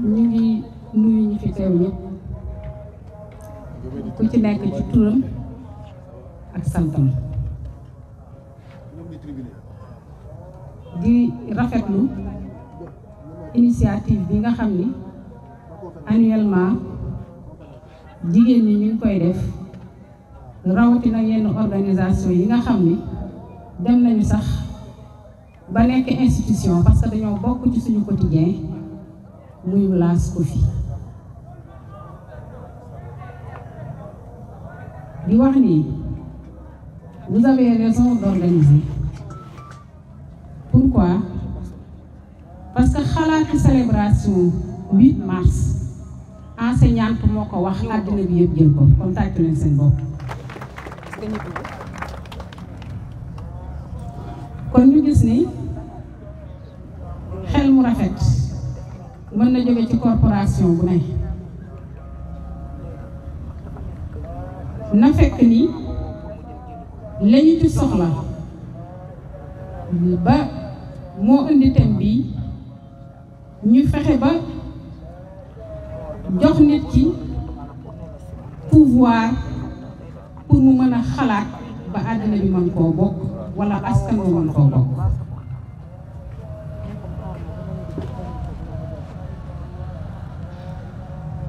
ñu ngi nuyu ñi fi teew ñëpp ku ci nekk ci turam ak santam di rafetlu initiative bi nga xam ni annuellement jigéen ñi ñu ngi koy def rawatina yenn organisation yi nga xam ni dem nañu sax ba nekk institution parce que dañoo bokk ci suñu quotidien muy Laas Kofi di wax ni vous avez raison d'organiser. Pourquoi? Parce que xalaatu célébration 8 mars enseignante moo ko wax àddina bi yëpp jël ko kon tàccu leen seen bopp. kon ñu gis ni xel mu rafet mën na jóge ci corporation bu ne na fekk ni lañu ci soxla ba moo indi thème bi ñu fexe ba jox nit ci pouvoir pour mu mën a xalaat ba àddina bi mën koo bokk wala askan bi mën koo bokk.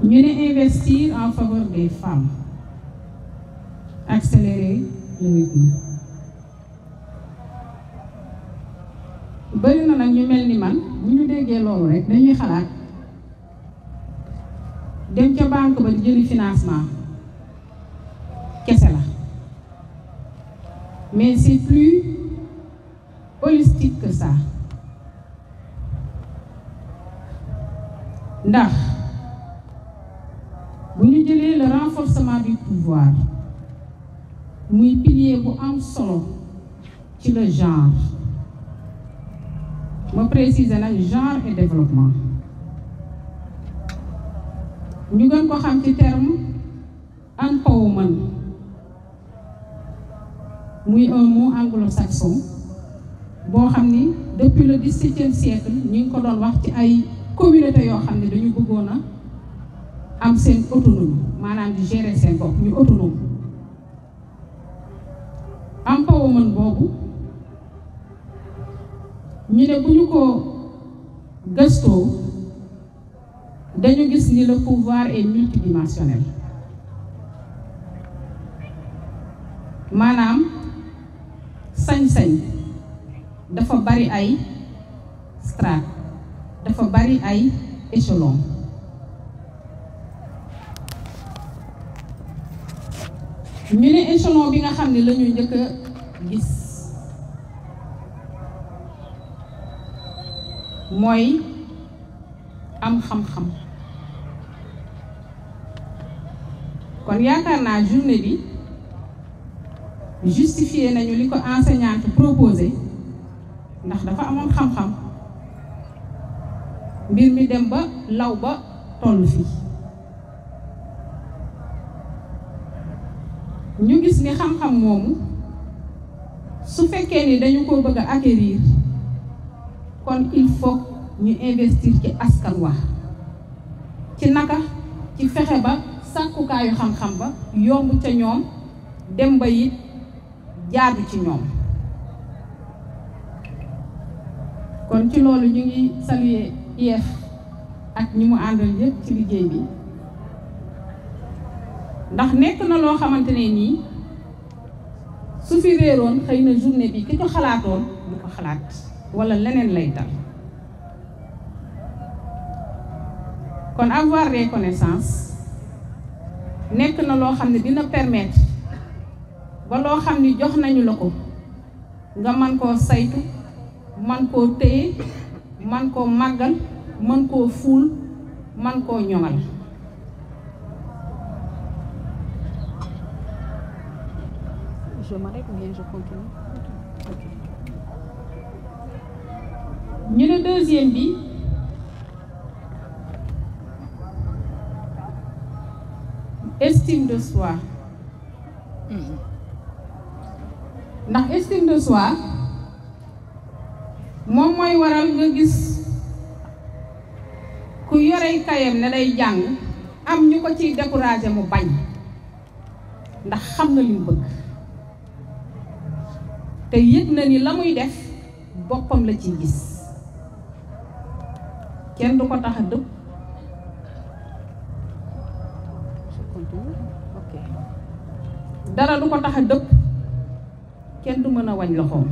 ñu ne investir en faveur des femmes, accélérer le rythme. bëri na nag ñu mel ni man bu ñu déggee loolu rek dañuy xalaat dem ca banque ba di jëli financement kese la mais c'est plus holistique que ça ndax bu ñu jëlee le renforcement du pouvoir muy pilier bu am solo ci le genre. ma préciser nag genre et développement ñu gën ko xam ci terme empowerment muy un mot anglo-saxon boo xam ni depuis le 17e siècle ñu ngi ko doon wax ci ay communauté yoo xam ne dañu bëggoon a am seen autonomie maanaam di gérer seen bopp ñu autonome empowerment boobu ñu ne bu ñu ko gëstoo dañu gis ni le pouvoir est multidimensionnel maanaam sañ-sañ dafa bari ay strate dafa bari ay échelon ñu ne échelon bi nga xam ne la ñu njëkk a gis mooy am xam-xam kon yaakaar naa journée bi justifié nañu li ko enseignante proposé ndax dafa amoon xam-xam mbir mi dem ba law ba toll fii ñu gis ni xam-xam moomu su fekkee ni dañu ko bëgg a acquérir kon il faut ñu investir ci askan wa ci naka ci fexe ba sàkkukaayu xam-xam ba yomb ca ñoom dem ba it jaadu ci ñoom kon ci loolu ñu ngi saluer IEF ak ñi mu àndal yëpp ci liggéey bi ndax nekk na loo xamante ne nii su fi réeroon xëy na journée bi ki ko xalaatoon du ko xalaat wala leneen lay dal kon avoir des connaissances nekk na loo xam ne dina permettre ba loo xam ni jox nañu la ko nga man koo saytu man koo téye man koo màggal man koo fuul man koo ñoŋal Je m'arrête ou bien je continue? ñu ne deuxième bi estime de soi ndax estime de soi moom mooy waral nga gis ku yore yorey kayam ne day jàng am ñu ko ciy découragé mu bañ ndax xam na li mu bëgg te yëg na ni la muy def boppam la ciy gis kenn du ko tax a dëpp dara du ko tax a dëpp kenn du mën a wañ loxoom.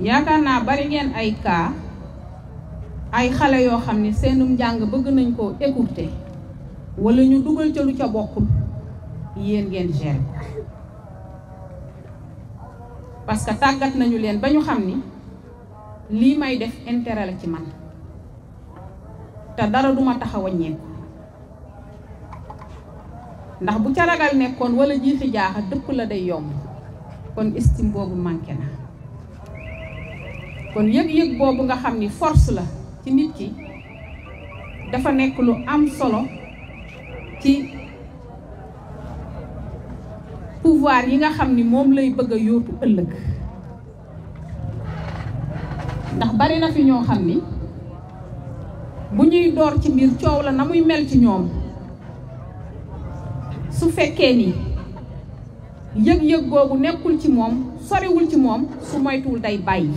yaakaar naa bari ngeen ay cas ay xale yoo xam ne seenum njàng bëgg nañ koo écourter wala ñu dugal ca lu ca bokkul yéen ngeen gérer parce que tàggat nañu leen ba ñu xam ni lii may def intérêt la ci man te dara duma tax a wàññeeku ndax bu ca ragal nekkoon wala jiixi jaaxa dëpp la day yomb kon estime boobu manqué na kon yëg-yëg boobu nga xam ni force la ci nit ki dafa nekk lu am solo ci pouvoir yi nga xam ni moom lay bëgg a yóotu ëllëg ndax bari na fi ñoo xam ni bu ñuy door ci mbir coow la na muy mel ci ñoom su fekkee ni yëg-yëg googu nekkul ci moom soriwul ci moom su moytuwul day bàyyi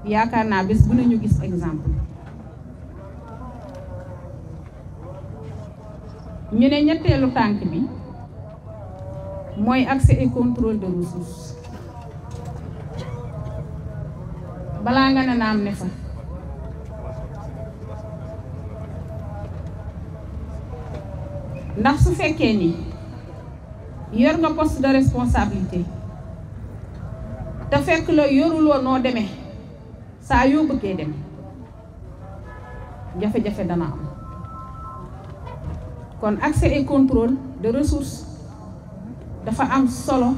yaakaar naa bés bu nañu gis exemple ñu ne ñetteelu tànk bi mooy accès et contrôle de ressources balaa nga ne naam ne fa ndax su fekkee ni yor nga poste de responsabilité te fekk la yoruloo noo demee saa yoo bëggee dem jafe-jafe dana am kon accès et contrôle de ressources dafa am solo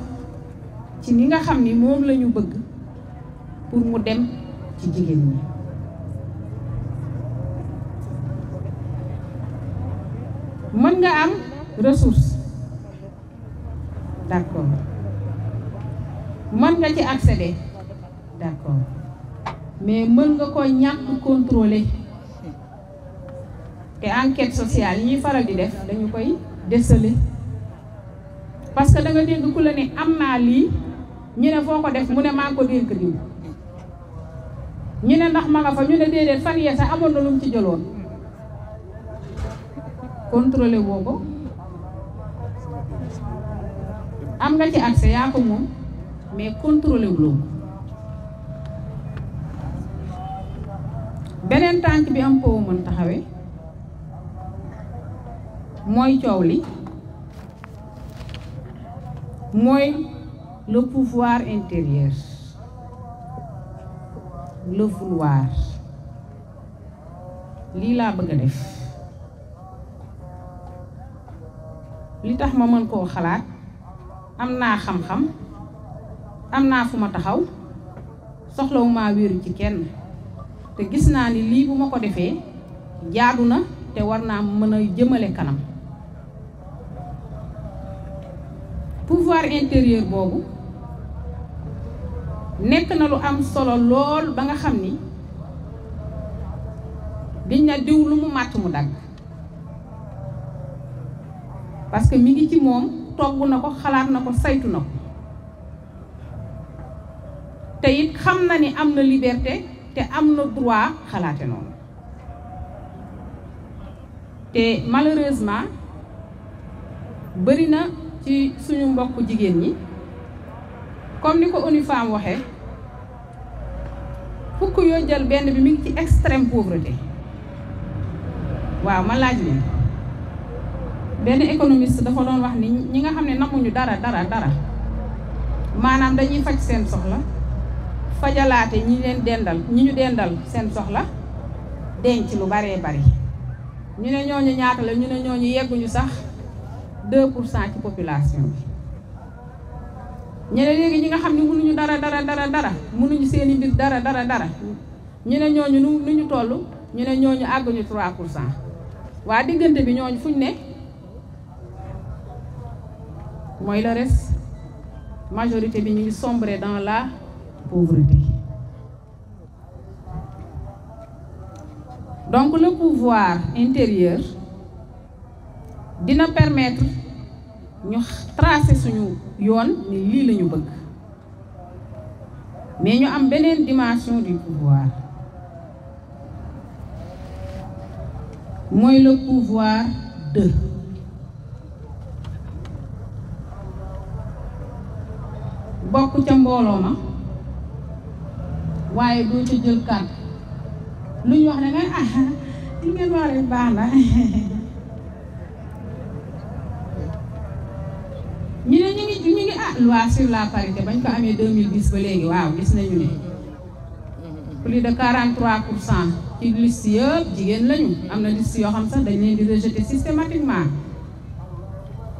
ci ni nga xam ni moom la ñu bëgg pour mu dem ci jigéen ñi mën nga am ressource d'accord mën nga ci accéder d'accord mais mën nga ko ñàkk contrôler te enquête sociale yi ñuy faral di def dañu koy déceler parce que da nga dégg ku la ne am naa lii ñu ne foo ko def mu ne maa ko dénk diw ñu ne ndax ma nga fa ñu ne déedéet fan yee sax amoon na lu mu ci jëloon contrôler woo ko am nga ci accès yaa ko moom mais contrôler wuloo ko beneen tànk bi am po mën taxawee mooy coow li mooy le pouvoir intérieur le vouloir lii laa bëgg a def li tax ma mën koo xalaat am naa xam-xam am naa fu ma taxaw soxlawuma wéeru ci kenn te gis naa ni lii bu ma ko defee jaadu na te war naa mën a jëmale kanam pouvoir intérieur boobu nekk na lu am solo lool ba nga xam ni diñ na diw lu mu màtt mu dagg parce que mi ngi ci moom togg na ko xalaat na ko saytu na ko te it xam na ni am na liberté te am na droit xalaate noonu te malheureusement bari na ci suñu mbokk jigéen ñi comme ni ko ONU Femmes waxee fukk yoo jël benn bi mi ngi ci extrême pauvreté waaw ma laaj leen benn économiste dafa doon wax ni ñi nga xam ne namuñu dara maanaam dañuy faj seen soxla fajalaate ñi ñu dendal seen soxla denc lu baree bari ñu ne ñooñu ñaata la ñu ne ñooñu yegguñu sax 2% ci population bi ñu ne léegi ñi nga xam ne mënuñu dara mënuñu seeni mbir dara ñu ne ñooñu nu ñu toll ñu ne ñooñu àgguñu 3%. waa diggante bi ñooñu fuñ ne mooy le reste majorité bi ñu ngi sombrer dans la pauvreté donc le pouvoir intérieur dina permettre ñu tracer suñu yoon ni lii la ñu bëgg mais ñu am beneen dimension du pouvoir mooy le pouvoir de bokk ca mbooloo ma waaye doo ca jël kàddu lu ñu wax ne nga li ngeen wax rek baax na ñu ne ñu ngi loi sur la parité bañ ko amee 2010 ba léegi waaw gis nañu ne plus de 43% ci liste yëpp jigéen lañu am na liste yoo xam sax dañ leen di rejeter systématiquement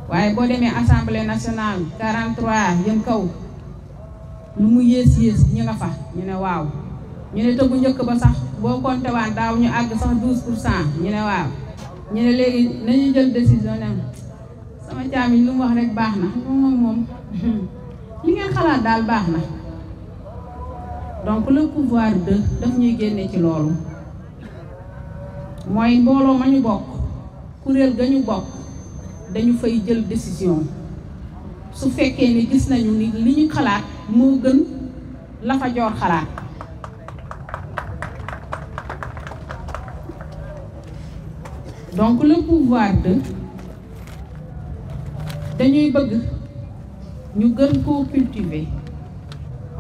waaye boo demee assemblée nationale 43 yëm kaw lu mu yées ñi nga fa ñu ne waaw ñu ne te bu njëkk ba sax boo compté waan daaw ñu àgg sax 12% ñu ne waaw ñu ne léegi nañu jël décision ne sama caamiñ lu mu wax rek baax na moom li ngeen xalaat daal baax na donc le pouvoir de daf ñuy génne ci loolu mooy mbooloo ma ñu bokk kuréel ga ñu bokk dañu fay jël décision su fekkee ni gis nañu ni li ñu xalaat moo gën la fa joor xalaat donc le pouvoir de dañuy bëgg ñu gën koo cultiver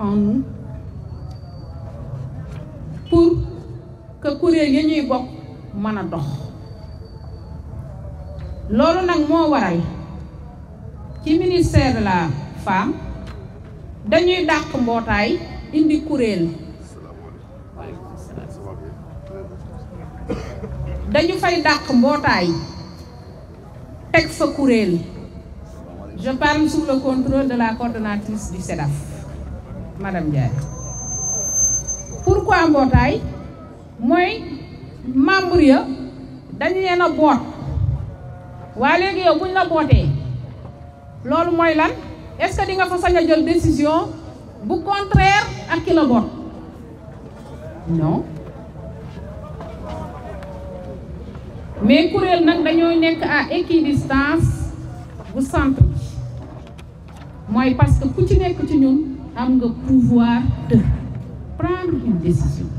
en nous pour que kuréel ya ñuy bokk mën a dox loolu nag moo waral ci ministère de la femme dañuy dàq mbootaay indi kuréel dañu fay dàq mbootaay teg fa kuréel je parle sous le contrôle de la coordonnatrice du SEDAF madame Ndiaye pourquoi mbootaay mooy membre ya dañu leen a boot waa léegi yow buñ la bootee loolu mooy lan est-ce que di nga fa sañ a jël décision bu contraire ak ki la boot non mais kuréel nag dañoo nekk à équidistance bu centre bi mooy parce que ku ci nekk ci ñun am nga pouvoir de prendre une décision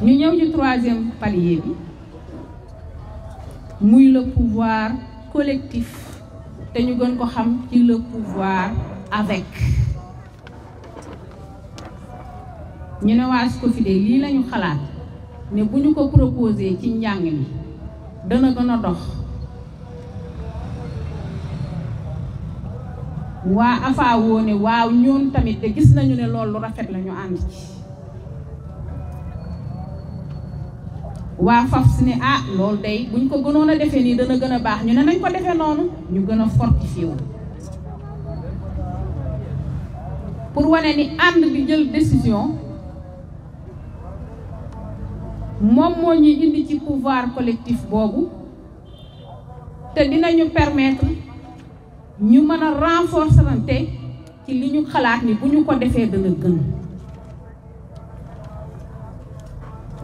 ñu ñëw ci troisième palier bi muy le pouvoir collectif te ñu gën ko xam ci le pouvoir avec ñu ne waa SCOFIDE lii lañu xalaat ne bu ñu ko proposé ci njàng mi dana gën a dox waa AFA woo ne waaw ñoom tamit de gis nañu ne loolu rafet la ñu ànd ci waa FAFS ne loolu day buñ ko gënoon a defee nii dana gën a baax ñu ne nañ ko defee noonu ñu gën a fortifié wu pour wane ni ànd bi jël décision moom moo ñuy indi ci pouvoir collectif boobu te dinañu permettre ñu mën a renforcer ci li ñu xalaat ni bu ñu ko defee dana gën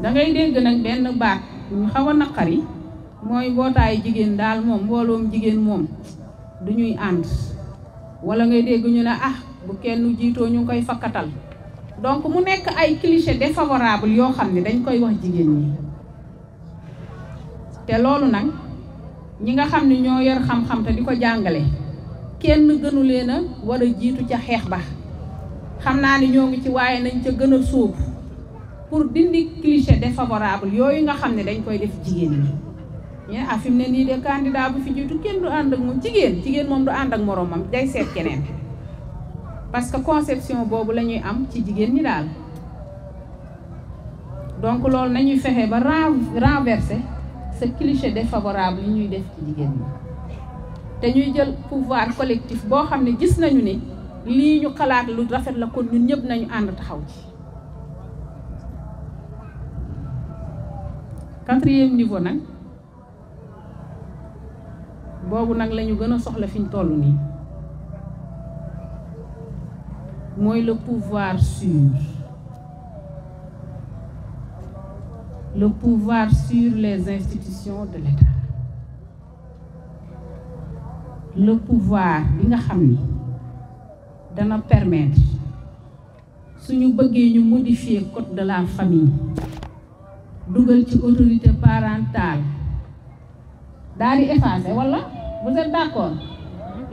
da ngay dégg nag benn baat ñu xaw a naqari mooy mbootaayu jigéen daal moom mbooloom jigéen moom du ñuy ànd wala ngay dégg ñu ne bu kenn jiitoo ñu ngi koy fakkatal donc mu nekk ay cliché défavorable yoo xam ne dañ koy wax jigéen ñi te loolu nag ñi nga xam ne ñoo yor xam-xam te di ko jàngale kenn gënu leen a war a jiitu ca xeex ba xam naa ni ñoo ngi ci waaye nañ ca gën a sóobu pour dindi cliché défavorable yooyu nga xam ne dañ koy def jigéen ñi ñu fi mu ne nii de candidat bu fi jiitu kenn du ànd ak moom jigéen moom du ànd ak moroomam day seet keneen parce que conception boobu la ñuy am ci jigéen ñi daal donc loolu nañuy fexe ba renverser ce cliché défavorable yi ñuy def ci jigéen ñi te ñuy jël pouvoir collectif boo xam ne gis nañu ne lii ñu xalaat lu rafet la kon ñun ñëpp nañu ànd taxaw ci. Quatrième niveau nag boobu nag la ñu gën a soxla fi ñu toll nii mooy le pouvoir sûr. Le pouvoir sur les institutions de l'État. Le pouvoir bi nga xam ni dana permettre suñu bëggee ñu modifier code de la famille dugal ci autorité parentale daal di effacer wala vous êtes d'accord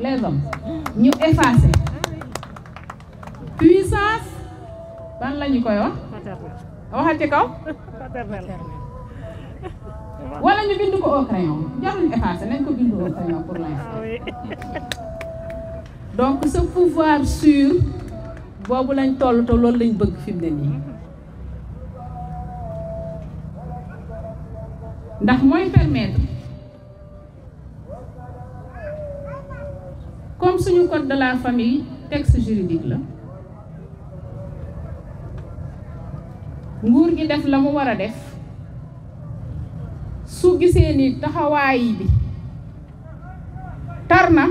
les hommes ñu effacer puissance ban la ñu koy wax waxal ci kaw wala ñu bind ko au crayon jarul effacer nañ ko bind au crayon pour l'instant. Donc ce pouvoir sûr boobu lañ toll te loolu lañ bëgg fi mu ne nii ndax mooy permettre comme suñu code de la famille texte juridique la nguur gi def la mu war a def su gisee ni taxawaay bi tar na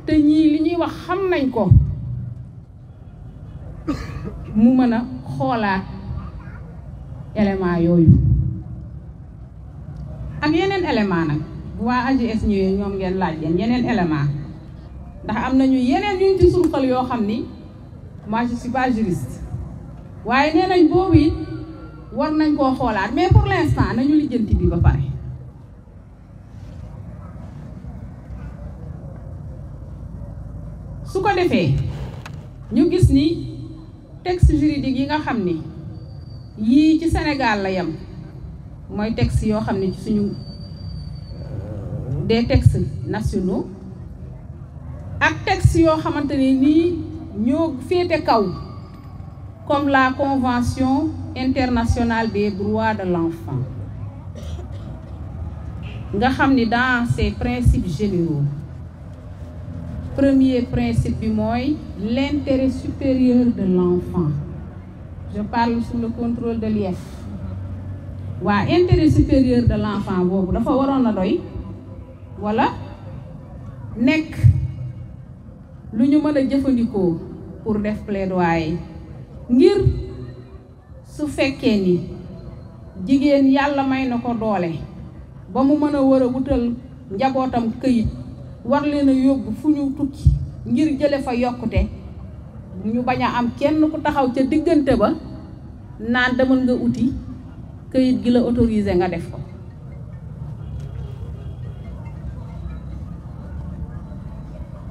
te ñii li ñuy wax xam nañ ko mu mën a xoolaat élément yooyu ak yeneen élément nag bu waa AGS ñëwee ñoom ngeen laaj leen yeneen élément ndax am nañu yeneen yuñ ci surxal yoo xam ni moi je suis pas juriste waaye nee nañ boobu it war nañ koo xoolaat mais pour l'instant nañu lijjanti bi ba pare su ko defee ñu gis ni texte juridique yi nga xam ni yii ci Sénégal la yem mooy texte yoo xam ne ci suñu des textes nationaux ak texte yoo xamante ne nii ñoo féete kaw comme la Convention internationale des droits de l'enfant nga xam ni dans ses principes généraux premier principe bi mooy l'intérêt supérieur de l'enfant. Je parle sous le contrôle de l'IEF. waa intérêt supérieur de l'enfant boobu dafa waroon a doy wala nekk lu ñu mën a jëfandikoo pour def plaidoyer ngir su fekkee ni jigéen yàlla may na ko doole ba mu mën a war a wutal njabootam këyit war leen a yóbbu fu ñu tukki ngir jële fa yokkute ñu bañ a am kenn ku taxaw ca diggante ba naan demal nga uti këyit gi la autorisé nga def ko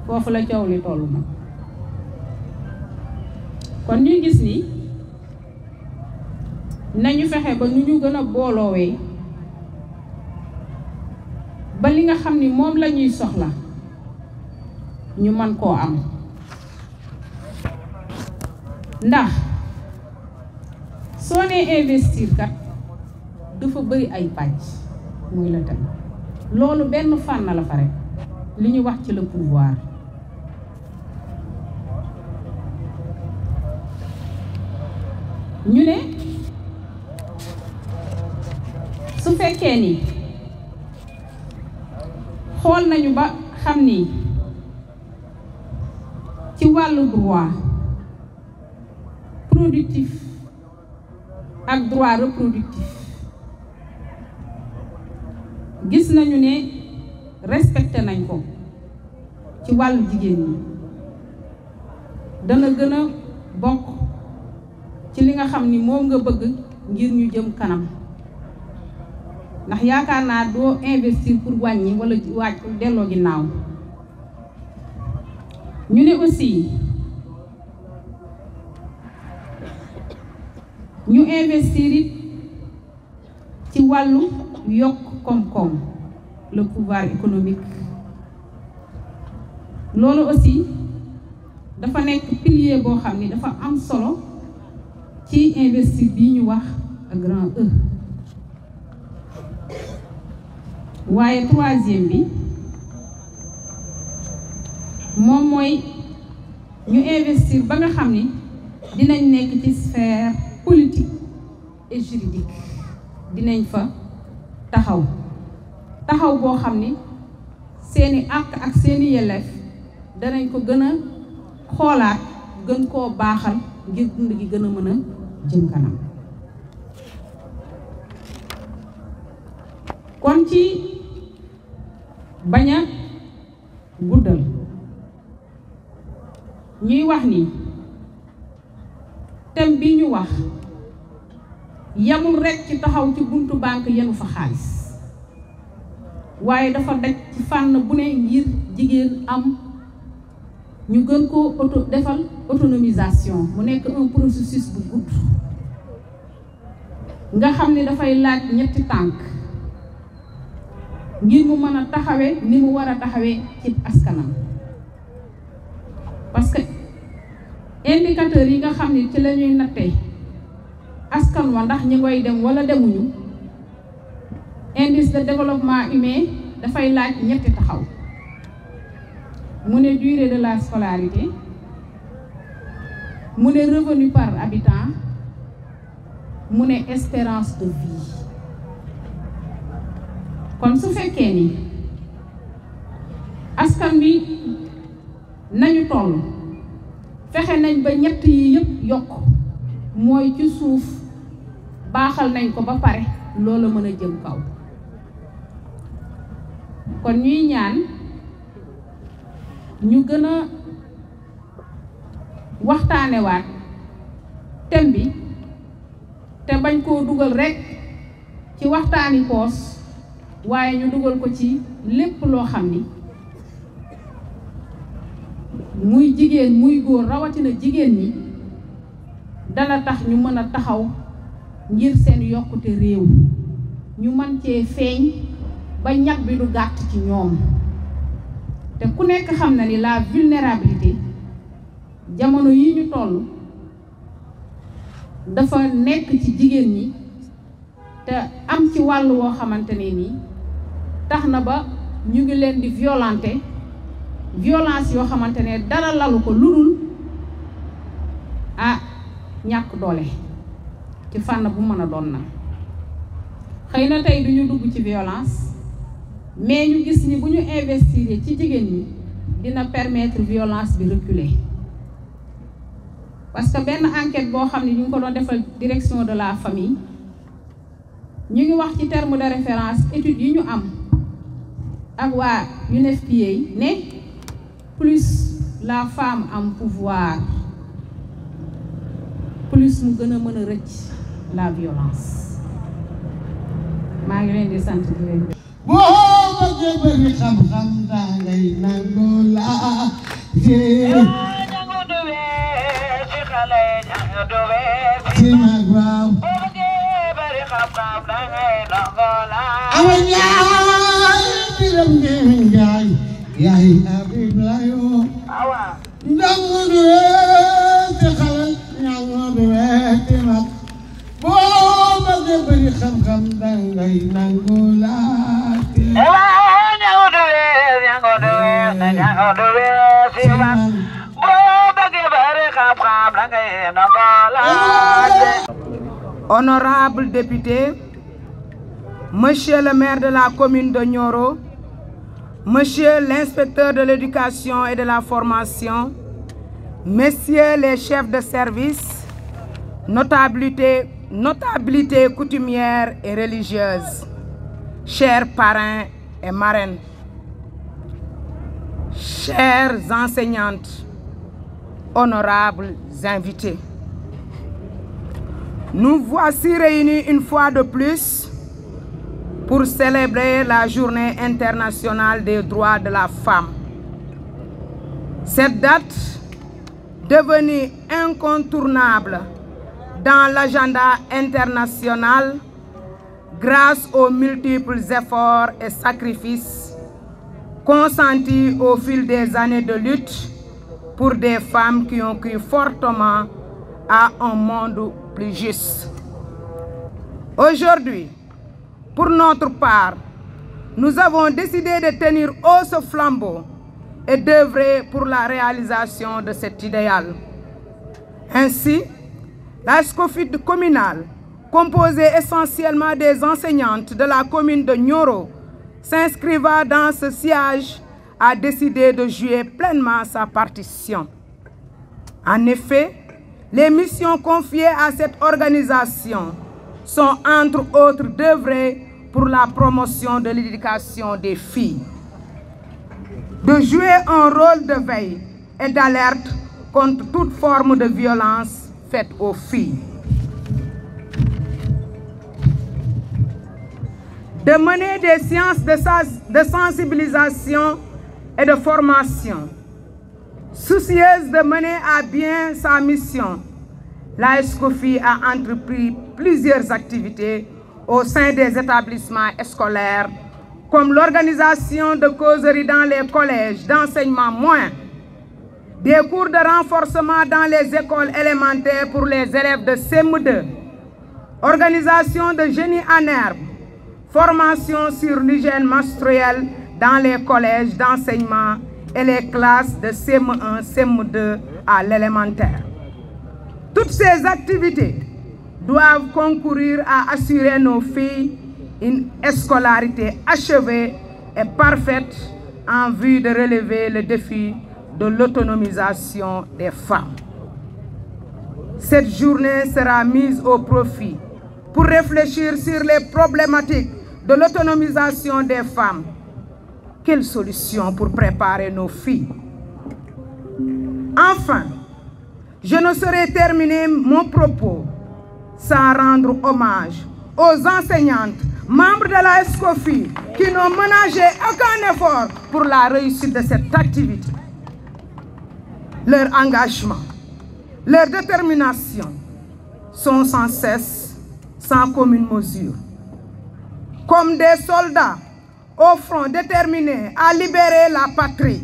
foofu la coow li tollu nag kon ñu gis ni nañu fexe ba nu ñu gën a booloowee ba li nga xam ni moom la ñuy soxla ñu mën koo am ndax soo nee investir kat dafa bëri ay pàcc muy la tam loolu benn fànn la fa rek li ñu wax ci le pouvoir ñu ne su fekkee ni xool nañu ba xam ni ci wàllu droit productif ak droit reproductif gis nañu ne respecté nañ ko ci wàllu jigéen ñi dana gën a bokk ci li nga xam ni moom nga bëgg ngir ñu jëm kanam ndax yaakaar naa doo investir pour wàññi wala waaj delloo ginnaaw ñu ne aussi ñu investir it ci wàllu yokk koom-koom le pouvoir économique loolu aussi dafa nekk pilier boo xam ni dafa am solo ci investir bi ñu wax grand E waaye troisième bi moom mooy ñu investir ba nga xam ni dinañ nekk ci sphère politique et juridique dinañ fa taxaw boo xam ni seeni àq ak seeni yelleef danañ ko gën a xoolaat gën koo baaxal ngir dund gi gën a mën a jëm kanam. kon ci bañ a guddal ñuy wax ni thème bi ñu wax yamul rekk ci taxaw ci buntu banque yenu fa xaalis waaye dafa daj ci fànn bu ne ngir jigéen am ñu gën koo defal autonomisation mu nekk un processus bu gudd nga xam ne dafay laaj ñetti tànk ngir mu mën a taxawee ni mu war a taxawee ci askanam parce que indicateurs yi nga xam ne ci la ñuy nattee askan wa ndax ñi ngoy dem wala demuñu indice de développement humain dafay laaj ñetti taxaw mu ne durée de la scolarité mu ne revenu par habitant mu ne espérance de vie. kon su fekkee ni askan bi nañu toll fexe nañ ba ñett yi yëpp yokk mooy ci suuf baaxal nañ ko ba pare loolu mën a jëm kaw. kon ñuy ñaan ñu gën a waxtaanewaat thème bi te bañ koo dugal rekk ci waxtaani poos waaye ñu dugal ko ci lépp loo xam ni muy jigéen muy góor rawatina jigéen ñi dana tax ñu mën a taxaw ngir seen yokkute réew ñu mën cee feeñ ba ñag bi du gàtt ci ñoom te ku nekk xam na ni la vulnérabilité jamono yi ñu toll dafa nekk ci jigéen ñi te am ci wàll woo xamante ne nii tax na ba ñu ngi leen di violence yoo xamante ne dara lalu ko lu dul ñàkk doole ci fànn bu mën a doon na xëy na tey duñu dugg ci violence mais ñu gis ni bu ñu investir ci jigéen ñi dina permettre violence bi reculer parce que benn enquête boo xam ne ñu ngi ko doon defal direction de la famille ñu ngi wax ci terme de référence études yi ñu am ak waa UNFPA ne plus la femme am pouvoir plus mu gën a mën a rëcc la violence. maa ngi leen di sant di leen boo bëggee bëri xam-xam daa ngay nangoo laa ci mag waaw awa ñaay biram ngeen njaay yaay abib layo ndangu duwe ci xale ñangu duwe ci mag boo bëggee bëri xam-xam daa ngay nangoo laa Honorables députés, Monsieur le maire de la commune de Nioro, Monsieur l'inspecteur de l'éducation et de la formation, Messieurs les chefs de service, notabilités coutumières et religieuses, chers parrains et marraines, chères enseignantes, honorables invités. Nous voici réunis une fois de plus pour célébrer la Journée internationale des droits de la femme. Cette date, devenue incontournable dans l'agenda international grâce aux multiples efforts et sacrifices consentis au fil des années de lutte pour des femmes qui ont cru fortement à un monde plus juste. Aujourd'hui, pour notre part, nous avons décidé de tenir haut ce flambeau et d'œuvrer pour la réalisation de cet idéal. Ainsi, la SCOFID communale, composée essentiellement des enseignantes de la commune de Nioro, s'inscrivant dans ce siège, a décidé de jouer pleinement sa partition. En effet, les missions confiées à cette organisation sont entre autres d'œuvrer pour la promotion de l'éducation des filles, de jouer un rôle de veille et d'alerte contre toute forme de violence faite aux filles, de mener des séances de sensibilisation et de formation. Soucieuse de mener à bien sa mission, la SCOFI a entrepris plusieurs activités au sein des établissements scolaires, comme l'organisation de causeries dans les collèges d'enseignement moyen, des cours de renforcement dans les écoles élémentaires pour les élèves de CM2, organisation de génie en herbe, formation sur l'hygiène menstruelle dans les collèges d'enseignement et les classes de CM1, CM2 à l'élémentaire. Toutes ces activités doivent concourir à assurer nos filles une scolarité achevée et parfaite en vue de relever le défi de l'autonomisation des femmes. Cette journée sera mise au profit pour réfléchir sur les problématiques de l'autonomisation des femmes. Quelles solutions pour préparer nos filles? Enfin, je ne saurais terminer mon propos sans rendre hommage aux enseignantes, membres de la SCOFI, qui n'ont ménagé aucun effort pour la réussite de cette activité. Leur engagement, leur détermination sont sans cesse, sans commune mesure. Comme des soldats au front déterminés à libérer la patrie,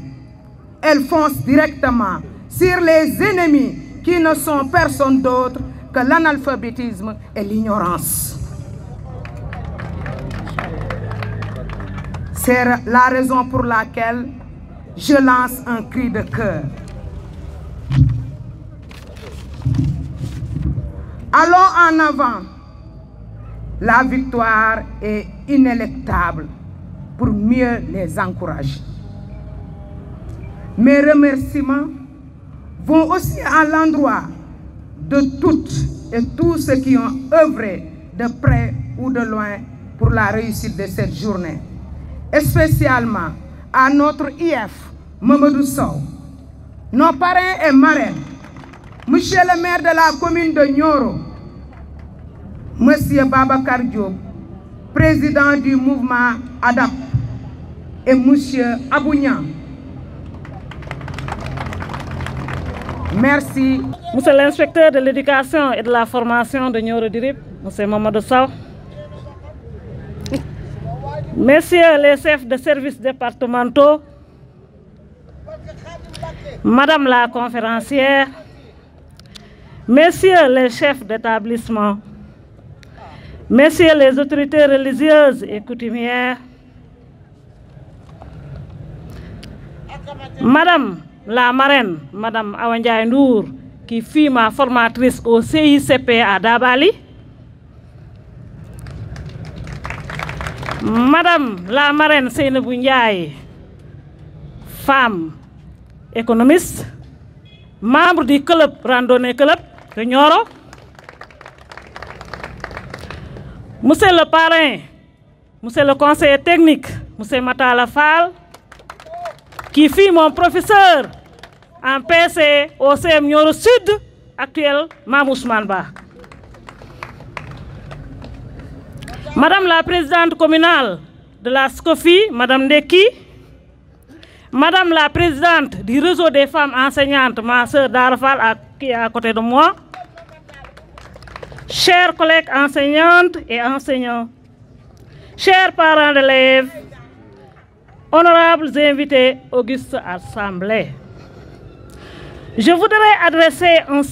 elles foncent directement sur les ennemis qui ne sont personne d'autre que l'analphabétisme et l'ignorance. C'est la raison pour laquelle je lance un cri de cœur. Allons en avant. La victoire est inéluctable pour mieux les encourager. Mes remerciements vont aussi à l'endroit de toutes et tous ceux qui ont œuvré de près ou de loin pour la réussite de cette journée. Et spécialement à notre IF, Mamadou Sow, nos parrains et marraines, Monsieur le maire de la commune de Nioro, Monsieur Babacar Diop, président du mouvement ADAP, et Monsieur Abounian. Merci. Monsieur l'inspecteur de l'éducation et de la formation de Nioro Dirib, Monsieur Mamadou Sow. Messieurs les chefs de services départementaux, Madame la conférencière, Messieurs les chefs d'établissement, Messieurs les autorités religieuses et coutumières, Madame la marraine, Madame Awa Ndiaye Ndour, qui fut ma formatrice au CICP à Dabali, Madame la marraine Seynabou Ndiaye, femme économiste, membre du club Randonnée Club de Nioro, Monsieur le parrain, Monsieur le conseiller technique, Monsieur Matala Fall, qui fut mon professeur en PC au CM Nioro Sud, actuel Mamoussman Ba. Madame la présidente communale de la SCOFI, Madame Ndeki, Madame la présidente du réseau des femmes enseignantes, ma sœur Darafal, qui est à côté de moi, chers collègues enseignantes et enseignants, chers parents d'élèves, honorables invités, auguste assemblée, je voudrais adresser un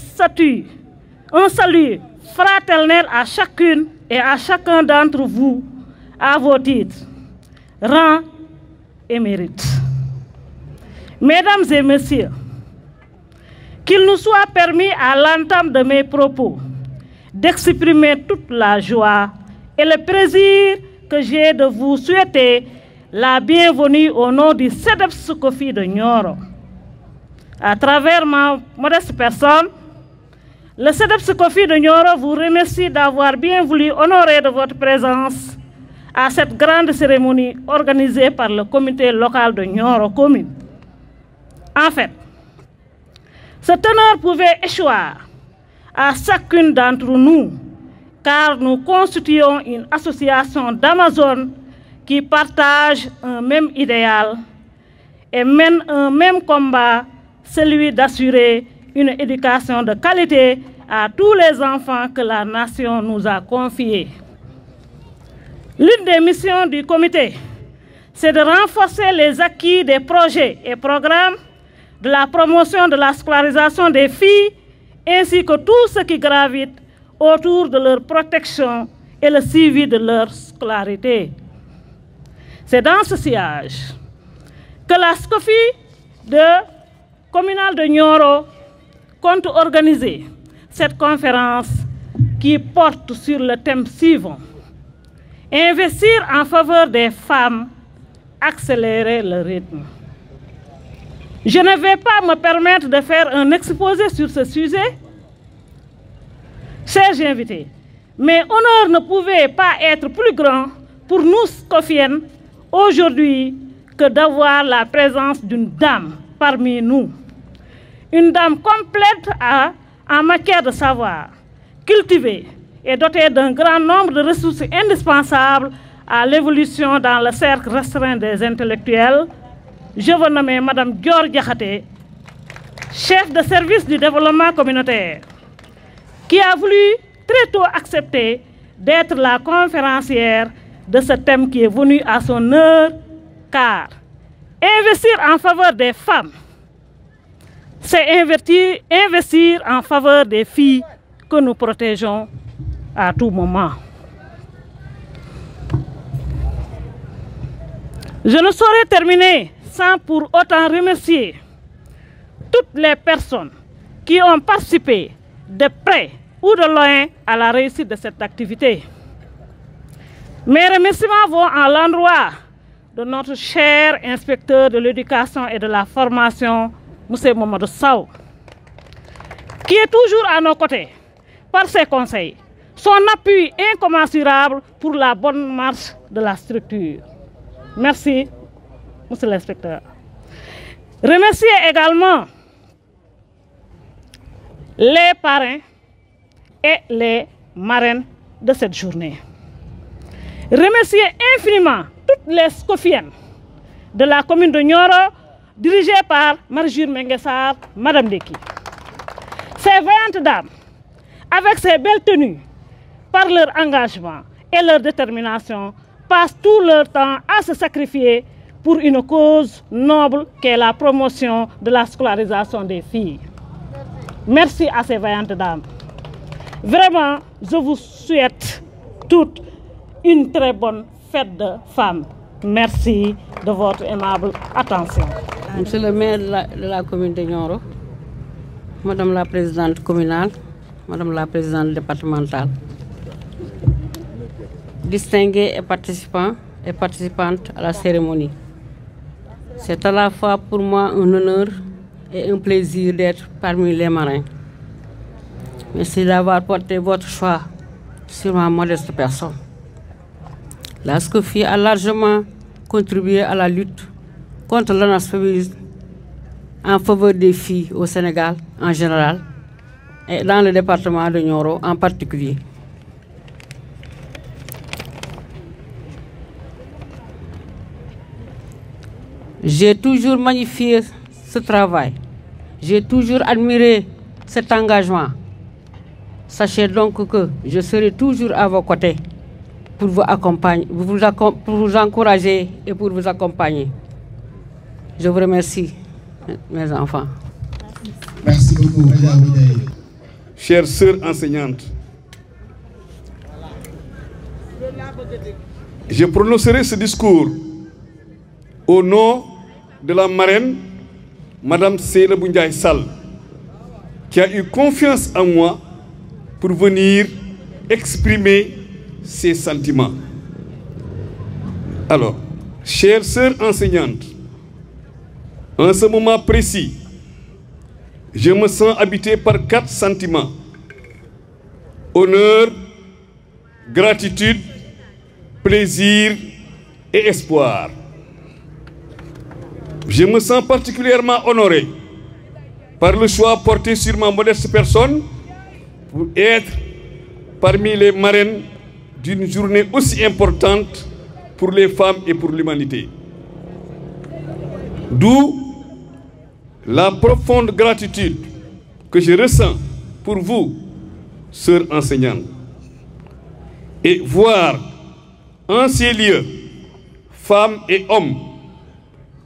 salut fraternel à chacune et à chacun d'entre vous, à vos titres, rang et mérite. Mesdames et messieurs, qu'il nous soit permis à l'entame de mes propos d'exprimer toute la joie et le plaisir que j'ai de vous souhaiter la bienvenue au nom du CEDEPS SCOFI de Nioro À travers ma modeste personne, le CEDEPS COFI de Nioro vous remercie d'avoir bien voulu honorer de votre présence à cette grande cérémonie organisée par le comité local de Nioro Commune. En fait, cet honneur pouvait échoir à chacune d'entre nous, car nous constituons une association d'Amazones qui partagent un même idéal et mènent un même combat, celui d'assurer une éducation de qualité à tous les enfants que la nation nous a confiés. L'une des missions du comité, c'est de renforcer les acquis des projets et programmes de la promotion de la scolarisation des filles, ainsi que tout ce qui gravite autour de leur protection et le suivi de leur scolarité. C'est dans ce sillage que la SCOFI communale de Nioro compte organiser cette conférence qui porte sur le thème suivant: investir en faveur des femmes, accélérer le rythme. Je ne vais pas me permettre de faire un exposé sur ce sujet, chers invités, mais honneur ne pouvait pas être plus grand pour nous Scofiennes aujourd'hui que d'avoir la présence d'une dame parmi nous. Une dame complète en matière de savoir, cultivée et dotée d'un grand nombre de ressources indispensables à l'évolution dans le cercle restreint des intellectuels. Je veux nommer Mme Dior Diakhaté, chef de service du développement communautaire, qui a voulu très tôt accepter d'être la conférencière de ce thème qui est venu à son heure, car investir en faveur des femmes, c'est investir en faveur des filles que nous protégeons à tout moment. Je ne saurais terminer sans pour autant remercier toutes les personnes qui ont participé de près ou de loin à la réussite de cette activité. Mes remerciements vont à l'endroit de notre cher inspecteur de l'éducation et de la formation, M. Mamadou Sow, qui est toujours à nos côtés par ses conseils, son appui incommensurable pour la bonne marche de la structure. Merci, monsieur l'inspecteur. Remercier également les parrains et les marraines de cette journée. Remercier infiniment toutes les Scofiennes de la commune de Nioro, dirigées par Marie-Jules Menguessar, Madame Deki. Ces vaillantes dames, avec ces belles tenues, par leur engagement et leur détermination, passent tout leur temps à se sacrifier pour une cause noble qu'est la promotion de la scolarisation des filles. Merci à ces vaillantes dames. Vraiment, je vous souhaite toutes une très bonne fête de femmes. Merci de votre aimable attention. Monsieur le maire de la commune de Nioro, Madame la présidente communale, Madame la présidente départementale, distingués et participants et participantes à la cérémonie. C'est à la fois pour moi un honneur et un plaisir d'être parmi les marrains. Merci d'avoir porté votre choix sur ma modeste personne. La SCOFI a largement contribué à la lutte contre l'analphabétisme en faveur des filles au Sénégal en général et dans le département de Nioro en particulier. J'ai toujours magnifié ce travail. J'ai toujours admiré cet engagement. Sachez donc que je serai toujours à vos côtés pour vous accompagner, pour vous encourager et pour vous accompagner. Je vous remercie, mes enfants. Merci beaucoup, Madame Oudaye. Chères sœurs enseignantes, je prononcerai ce discours au nom de la marraine, Madame Seynabou Ndiaye Sall, qui a eu confiance en moi pour venir exprimer ses sentiments. Alors, chères sœurs enseignantes, en ce moment précis, je me sens habité par 4 sentiments: honneur, gratitude, plaisir et espoir. Je me sens particulièrement honoré par le choix porté sur ma modeste personne pour être parmi les marraines d'une journée aussi importante pour les femmes et pour l'humanité. D'où la profonde gratitude que je ressens pour vous, sœurs enseignantes. Et voir en ces lieux, femmes et hommes,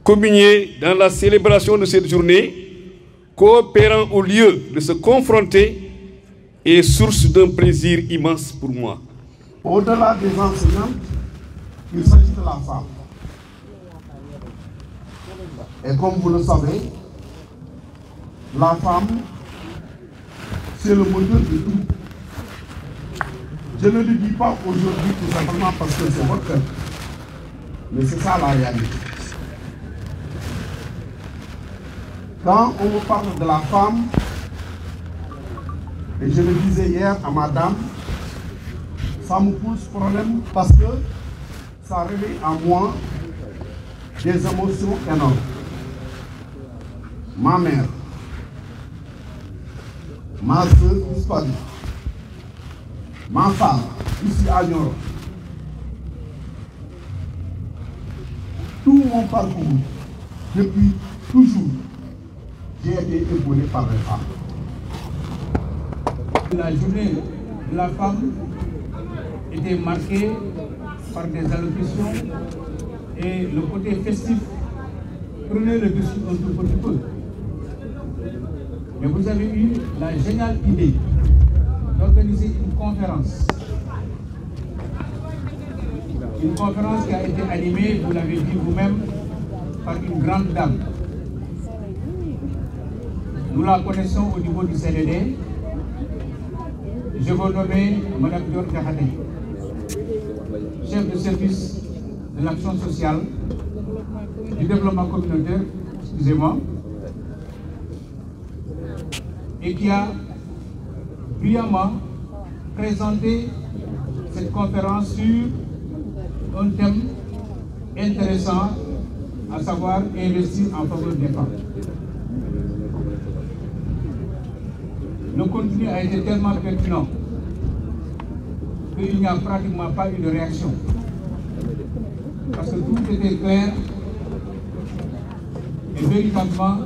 communier dans la célébration de cette journée, coopérant au lieu de se confronter, est source d'un plaisir immense pour moi. Au-delà des enseignantes, il s'agit de la femme. Et comme vous le savez, la femme, c'est le moteur de tout. Je ne le dis pas aujourd'hui tout simplement parce que c'est votre cœur, mais c'est ça la réalité. Quand on me parle de la femme, et je le disais hier à madame, ça me pose problème parce que ça réveille en moi des émotions énormes. Ma mère, ma soeur disparue, ma femme ici à Nioro, tout mon parcours, depuis toujours, j'ai été épaulé par les femmes. La journée de la femme était marquée par des allocutions et le côté festif prenait le dessus un tout petit peu. Mais vous avez eu la géniale idée d'organiser une conférence. Une conférence qui a été animée, vous l'avez dit vous-même, par une grande dame. Nous la connaissons au niveau du CDD. Je vous nomme Mme Dior Diakhaté, chef de service de l'action sociale, du développement communautaire, excusez-moi, et qui a brillamment présenté cette conférence sur un thème intéressant, à savoir investir en faveur des femmes. Le contenu a été tellement pertinent qu'il n'y a pratiquement pas eu de réaction. Parce que tout était clair et véritablement,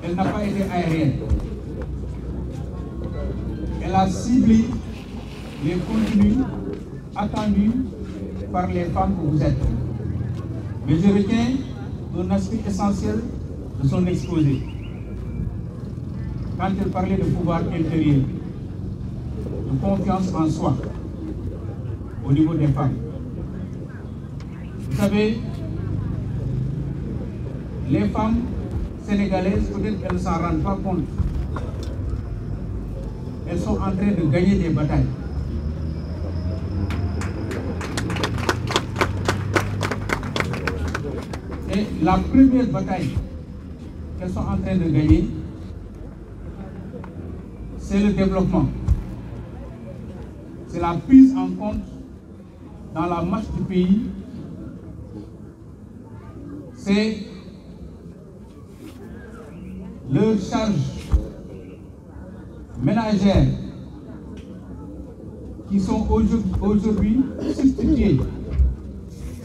elle n'a pas été aérienne. Elle a ciblé les contenus attendus par les femmes que vous êtes. Mais je retiens un aspect essentiel de son exposé. Quand elle parlait de pouvoir intérieur, de confiance en soi au niveau des femmes. Vous savez, les femmes sénégalaises, peut-être qu'elles ne s'en rendent pas compte. Elles sont en train de gagner des batailles. Et la première bataille qu'elles sont en train de gagner, c'est le développement. C'est la prise en compte dans la marche du pays. C'est leur charge ménagère qui sont aujourd'hui substituées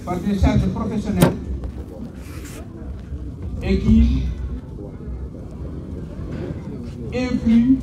par des charges professionnelles et qui influent